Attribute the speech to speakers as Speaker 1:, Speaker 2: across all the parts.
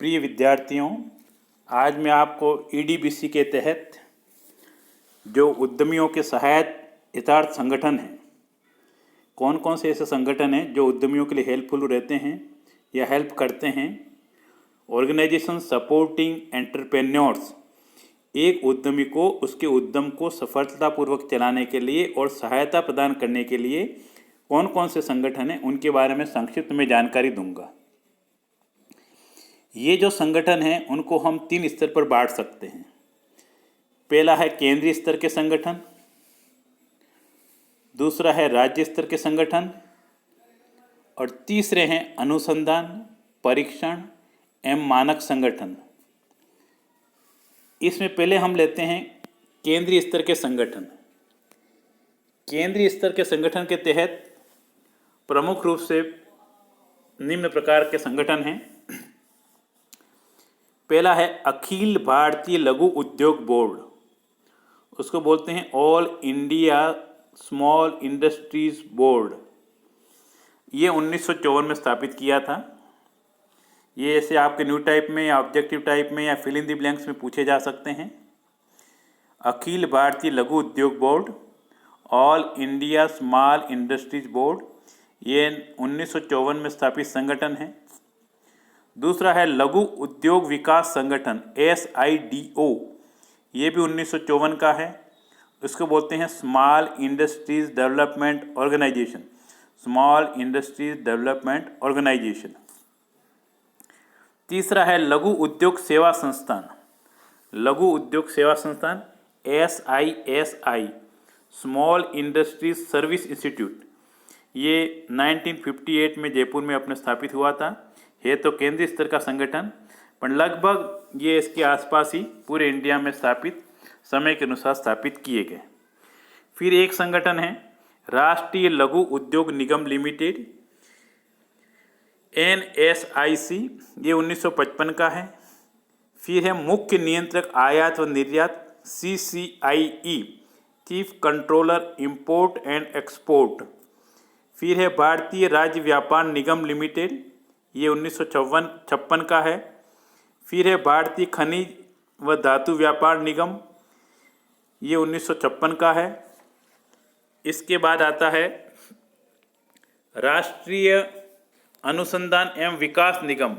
Speaker 1: प्रिय विद्यार्थियों, आज मैं आपको ईडीबीसी के तहत जो उद्यमियों के सहायक हितार्थ संगठन हैं, कौन कौन से ऐसे संगठन हैं जो उद्यमियों के लिए हेल्पफुल रहते हैं या हेल्प करते हैं। ऑर्गेनाइजेशन सपोर्टिंग एंटरप्रेन्योर्स, एक उद्यमी को उसके उद्यम को सफलतापूर्वक चलाने के लिए और सहायता प्रदान करने के लिए कौन कौन से संगठन हैं, उनके बारे में संक्षिप्त में जानकारी दूंगा। ये जो संगठन हैं उनको हम 3 स्तर पर बांट सकते हैं। पहला है केंद्रीय स्तर के संगठन, दूसरा है राज्य स्तर के संगठन और तीसरे हैं अनुसंधान, परीक्षण एवं मानक संगठन। इसमें पहले हम लेते हैं केंद्रीय स्तर के संगठन। केंद्रीय स्तर के संगठन के तहत प्रमुख रूप से निम्न प्रकार के संगठन हैं। पहला है अखिल भारतीय लघु उद्योग बोर्ड, उसको बोलते हैं all India small industries board. ये 1954 में स्थापित किया था। ये ऐसे आपके न्यू टाइप में या ऑब्जेक्टिव टाइप में या फिल इन द ब्लैंक्स में पूछे जा सकते हैं। अखिल भारतीय लघु उद्योग board, all India small industries board, ये 1954 में स्थापित संगठन है। दूसरा है लघु उद्योग विकास संगठन SIDO, ये भी 1954 का है। इसको बोलते हैं small industries development organisation, small industries development organisation. तीसरा है लघु उद्योग सेवा संस्थान, लघु उद्योग सेवा संस्थान SISI, small industries service institute. ये 1958 में जयपुर में अपने स्थापित हुआ था। है तो केंद्रीय स्तर का संगठन, पर लगभग ये इसके आसपास ही पूरे इंडिया में स्थापित समय के अनुसार स्थापित किए गए। फिर एक संगठन है राष्ट्रीय लघु उद्योग निगम लिमिटेड NSIC, ये 1955 का है। फिर है मुख्य नियंत्रक आयात व निर्यात CCIE, chief controller import and export. फिर है भारतीय राज्य व्यापार निगम लिमिटेड, ये 1956 का है। फिर है भारतीय खनिज व धातु व्यापार निगम, ये 1956 का है। इसके बाद आता है राष्ट्रीय अनुसंधान एवं विकास निगम,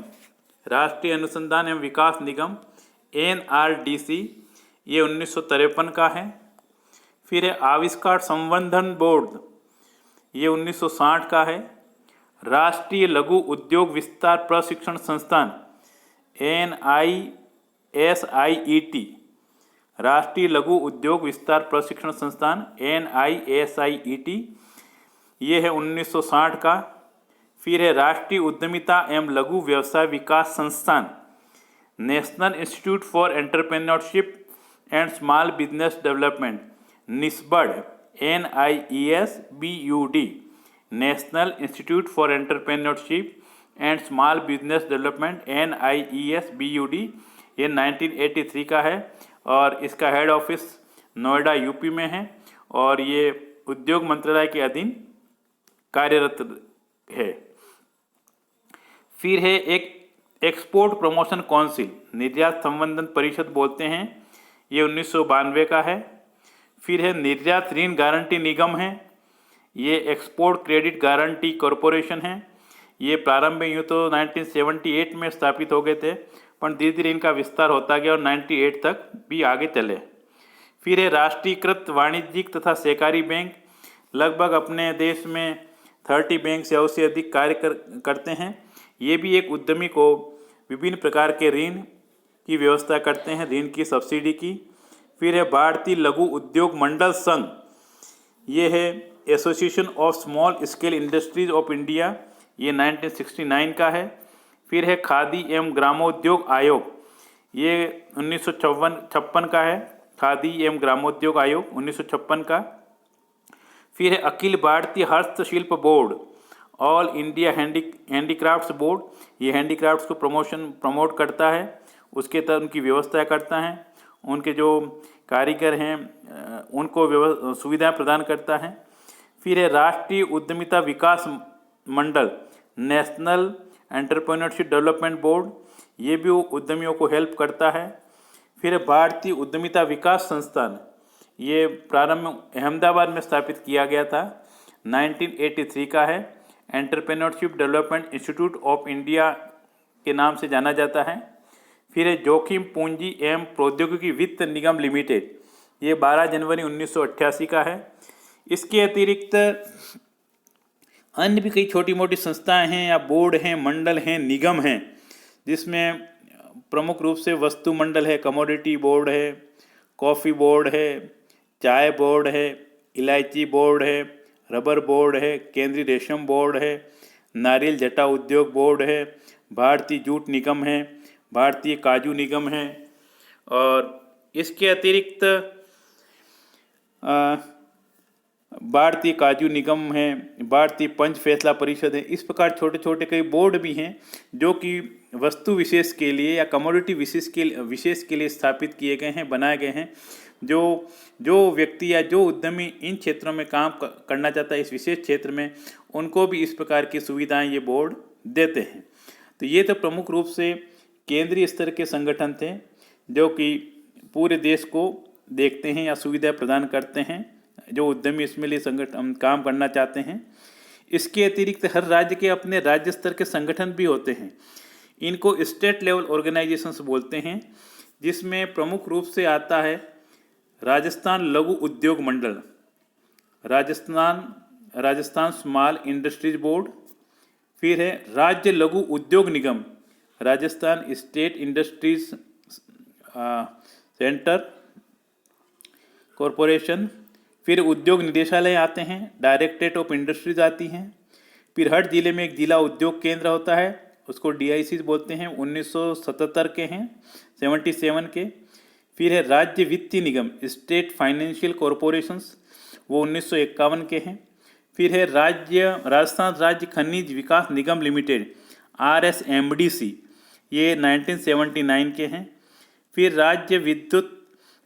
Speaker 1: राष्ट्रीय अनुसंधान एवं विकास निगम NRDC, ये 1953 का है। फिर है आविष्कार संवर्धन बोर्ड, ये 1960 का है। राष्ट्रीय लघु उद्योग विस्तार प्रशिक्षण संस्थान NISIET, राष्ट्रीय लघु उद्योग विस्तार प्रशिक्षण संस्थान NISIET, ये है 1960 का। फिर है राष्ट्रीय उद्यमिता एवं लघु व्यवसाय विकास संस्थान national institute for entrepreneurship and small business development NIESBUD NIESBUD, national institute for entrepreneurship and small business development NIESBUD, ये 1983 का है और इसका हेड ऑफिस नोएडा UP में है और ये उद्योग मंत्रालय के अधीन कार्यरत है। फिर है एक एक्सपोर्ट प्रमोशन काउंसिल, निर्यात संवर्धन परिषद बोलते हैं, ये 1992 का है। फिर है निर्यात ऋण गारंटी निगम है, ये एक्सपोर्ट क्रेडिट गारंटी कॉरपोरेशन है। ये प्रारंभ में यूँ तो 1978 में स्थापित हो गए थे, पर धीरे धीरे इनका विस्तार होता गया और 98 तक भी आगे चले। फिर है राष्ट्रीयकृत वाणिज्यिक तथा सहकारी बैंक, लगभग अपने देश में 30 बैंक से उससे अधिक कार्य करते हैं। ये भी एक उद्यमी को विभिन्न प्रकार के ऋण की व्यवस्था करते हैं, ऋण की सब्सिडी की। फिर है भारतीय लघु उद्योग मंडल संघ, ये है association of small scale industries of India, ये 1969 का है। फिर है खादी एवं ग्रामोद्योग आयोग, ये 1956 का है, खादी एवं ग्रामोद्योग आयोग 1956 का। फिर है अखिल भारतीय हस्तशिल्प board, all India handicrafts board, ये हैंडीक्राफ्ट्स को प्रमोट करता है, उसके तहत उनकी व्यवस्था करता है, उनके जो कारीगर हैं उनको सुविधाएं प्रदान करता है। फिर है राष्ट्रीय उद्यमिता विकास मंडल, नेशनल एंटरप्रेन्योरशिप डेवलपमेंट बोर्ड, ये भी उद्यमियों को हेल्प करता है। फिर भारतीय उद्यमिता विकास संस्थान, ये प्रारंभ अहमदाबाद में स्थापित किया गया था, 1983 का है। Entrepreneurship development institute of India के नाम से जाना जाता है। फिर है जोखिम पूंजी एवं प्रौद्योगिकी वित्त निगम लिमिटेड, ये 12 जनवरी 1988 का है। इसके अतिरिक्त अन्य भी कई छोटी मोटी संस्थाएं हैं या बोर्ड हैं, मंडल हैं, निगम हैं, जिसमें प्रमुख रूप से वस्तु मंडल है, कमोडिटी बोर्ड है, कॉफ़ी बोर्ड है, चाय बोर्ड है, इलायची बोर्ड है, रबर बोर्ड है, केंद्रीय रेशम बोर्ड है, नारियल जटा उद्योग बोर्ड है, भारतीय जूट निगम है, भारतीय काजू निगम है। और इसके अतिरिक्त भारतीय काजू निगम है, भारतीय पंच फैसला परिषद है। इस प्रकार छोटे छोटे कई बोर्ड भी हैं जो कि वस्तु विशेष के लिए या कमोडिटी विशेष के लिए स्थापित किए गए हैं, बनाए गए हैं। जो व्यक्ति या जो उद्यमी इन क्षेत्रों में काम करना चाहता है, इस विशेष क्षेत्र में, उनको भी इस प्रकार की सुविधाएं ये बोर्ड देते हैं। तो ये तो प्रमुख रूप से केंद्रीय स्तर के संगठन थे जो कि पूरे देश को देखते हैं या सुविधा प्रदान करते हैं जो उद्यमी इसमें लिए संगठन काम करना चाहते हैं। इसके अतिरिक्त हर राज्य के अपने राज्य स्तर के संगठन भी होते हैं। इनको स्टेट लेवल ऑर्गेनाइजेशंस बोलते हैं, जिसमें प्रमुख रूप से आता है राजस्थान लघु उद्योग मंडल, राजस्थान स्मॉल इंडस्ट्रीज बोर्ड। फिर है राज्य लघु उद्योग निगम, Rajasthan state industries centre corporation. फिर उद्योग निदेशालय आते हैं, डायरेक्टरेट ऑफ इंडस्ट्रीज आती हैं। फिर हर जिले में एक जिला उद्योग केंद्र होता है, उसको DIC बोलते हैं, 1977 के हैं, 77 के। फिर है राज्य वित्तीय निगम, स्टेट फाइनेंशियल कॉरपोरेशंस, वो 1951 के हैं। फिर है राजस्थान राज्य खनिज विकास निगम लिमिटेड, RSMDC, ये 1979 के हैं। फिर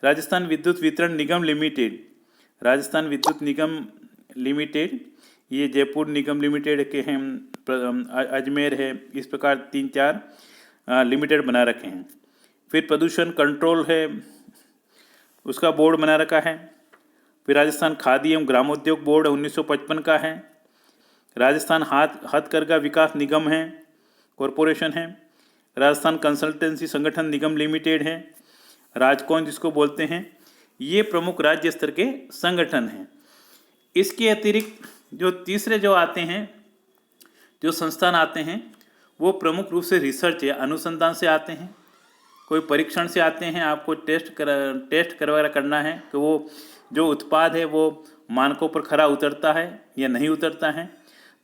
Speaker 1: राजस्थान विद्युत वितरण निगम लिमिटेड, राजस्थान विद्युत निगम लिमिटेड, ये जयपुर निगम लिमिटेड के हैं, अजमेर है। इस प्रकार 3-4 लिमिटेड बना रखे हैं। फिर प्रदूषण कंट्रोल है, उसका बोर्ड बना रखा है। फिर राजस्थान खादी एवं ग्रामोद्योग बोर्ड 1955 का है। राजस्थान हथकरघा विकास निगम है, कॉरपोरेशन है। राजस्थान कंसल्टेंसी संगठन निगम लिमिटेड है, राजकौन जिसको बोलते हैं। ये प्रमुख राज्य स्तर के संगठन हैं। इसके अतिरिक्त जो तीसरे जो आते हैं, जो संस्थान आते हैं, वो प्रमुख रूप से रिसर्च या अनुसंधान से आते हैं, कोई परीक्षण से आते हैं। आपको टेस्ट करना है कि वो जो उत्पाद है वो मानकों पर खरा उतरता है या नहीं उतरता है,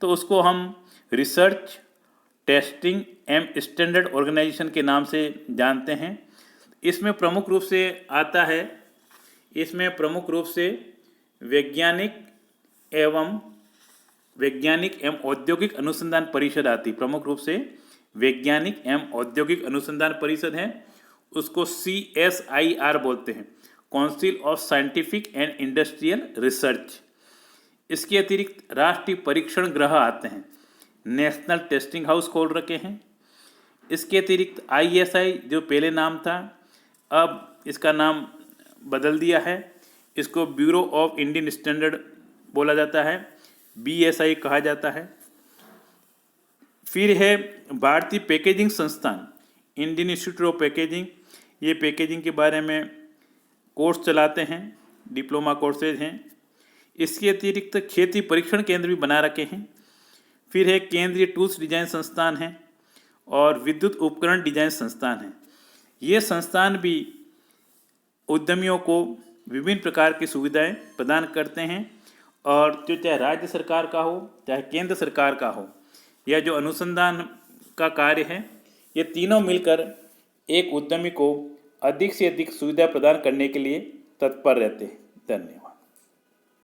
Speaker 1: तो उसको हम research testing and standard organisation के नाम से जानते हैं। इसमें प्रमुख रूप से आता है, इसमें प्रमुख रूप से वैज्ञानिक एवं औद्योगिक अनुसंधान परिषद आती। प्रमुख रूप से वैज्ञानिक एवं औद्योगिक अनुसंधान परिषद है, उसको CSIR बोलते हैं, council of scientific and industrial research. इसके अतिरिक्त राष्ट्रीय परीक्षण गृह आते हैं, नेशनल टेस्टिंग हाउस खोल रखे हैं। इसके अतिरिक्त ISI जो पहले नाम था, अब इसका नाम बदल दिया है, इसको ब्यूरो ऑफ इंडियन स्टैंडर्ड बोला जाता है, BSI कहा जाता है। फिर है भारतीय पैकेजिंग संस्थान, इंडियन इंस्टीट्यूट ऑफ पैकेजिंग, ये पैकेजिंग के बारे में कोर्स चलाते हैं, डिप्लोमा कोर्सेज हैं। इसके अतिरिक्त खेती परीक्षण केंद्र भी बना रखे हैं। फिर है केंद्रीय टूल्स डिजाइन संस्थान है और विद्युत उपकरण डिजाइन संस्थान है। ये संस्थान भी उद्यमियों को विभिन्न प्रकार की सुविधाएं प्रदान करते हैं, और जो चाहे राज्य सरकार का हो चाहे केंद्र सरकार का हो, या जो अनुसंधान का कार्य है, ये तीनों मिलकर एक उद्यमी को अधिक से अधिक सुविधा प्रदान करने के लिए तत्पर रहते हैं। धन्यवाद।